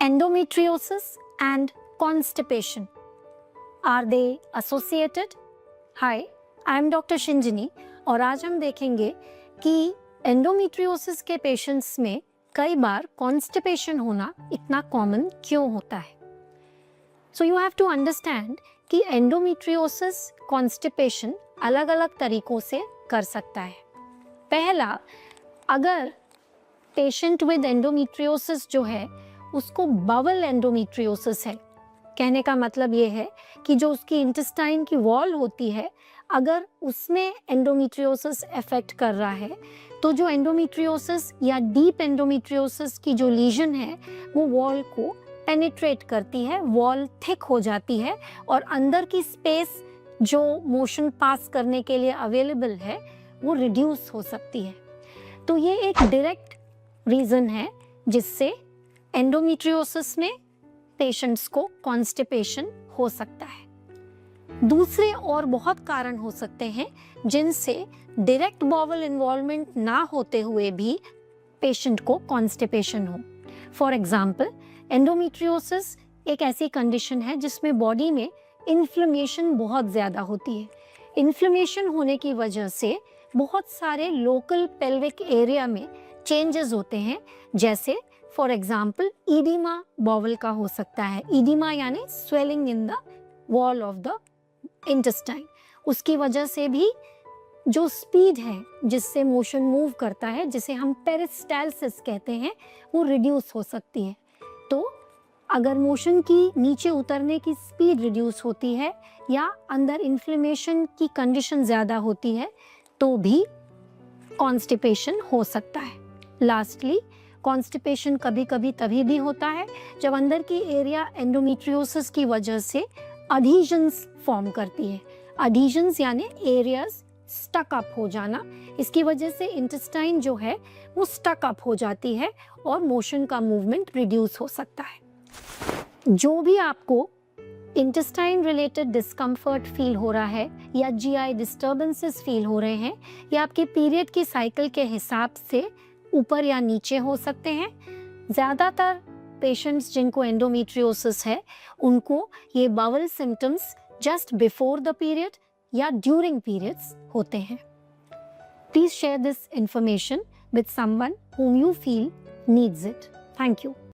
Endometriosis and constipation, are they associated? Hi, I am Dr. Shinjini और आज हम देखेंगे कि एंडोमेट्रियोसिस के पेशेंट्स में कई बार कॉन्स्टिपेशन होना इतना कॉमन क्यों होता है. So you have to understand कि एंडोमेट्रियोसिस कॉन्स्टिपेशन अलग अलग तरीकों से कर सकता है. पहला, अगर पेशेंट विद एंडोमेट्रियोसिस जो है उसको बावल एंडोमेट्रियोसिस है, कहने का मतलब ये है कि जो उसकी इंटेस्टाइन की वॉल होती है अगर उसमें एंडोमेट्रियोसिस अफेक्ट कर रहा है तो जो एंडोमेट्रियोसिस या डीप एंडोमेट्रियोसिस की जो लीजन है वो वॉल को पेनिट्रेट करती है, वॉल थिक हो जाती है और अंदर की स्पेस जो मोशन पास करने के लिए अवेलेबल है वो रिड्यूस हो सकती है. तो ये एक डायरेक्ट रीज़न है जिससे एंडोमेट्रियोसिस में पेशेंट्स को कॉन्स्टिपेशन हो सकता है. दूसरे और बहुत कारण हो सकते हैं जिनसे डायरेक्ट बॉवल इन्वॉल्वमेंट ना होते हुए भी पेशेंट को कॉन्स्टिपेशन हो. फॉर एग्जाम्पल, एंडोमेट्रियोसिस एक ऐसी कंडीशन है जिसमें बॉडी में इन्फ्लेमेशन बहुत ज़्यादा होती है. इन्फ्लेमेशन होने की वजह से बहुत सारे लोकल पेल्विक एरिया में चेंजेस होते हैं, जैसे फॉर एग्जाम्पल ईडिमा बॉवल का हो सकता है. ईडिमा यानी swelling in the wall of the intestine. उसकी वजह से भी जो स्पीड है जिससे मोशन मूव करता है, जिसे हम पेरिस्टाल्सिस कहते हैं, वो रिड्यूस हो सकती है. तो अगर मोशन की नीचे उतरने की स्पीड रिड्यूस होती है या अंदर इन्फ्लेमेशन की कंडीशन ज़्यादा होती है तो भी कॉन्स्टिपेशन हो सकता है. लास्टली, कॉन्स्टिपेशन कभी कभी तभी भी होता है जब अंदर की एरिया एंडोमेट्रियोसिस की वजह से अडीजन्स फॉर्म करती है. अडीजन्स यानी एरियाज स्टक अप हो जाना. इसकी वजह से इंटेस्टाइन जो है वो स्टक अप हो जाती है और मोशन का मूवमेंट रिड्यूस हो सकता है. जो भी आपको इंटेस्टाइन रिलेटेड डिस्कम्फर्ट फील हो रहा है या जीआई डिस्टर्बेंसेस फील हो रहे हैं, या आपके पीरियड की साइकिल के हिसाब से ऊपर या नीचे हो सकते हैं. ज़्यादातर पेशेंट्स जिनको एंडोमेट्रियोसिस है उनको ये bowel symptoms just before the period या ड्यूरिंग पीरियड्स होते हैं. Please share this information with someone whom you feel needs it. Thank you.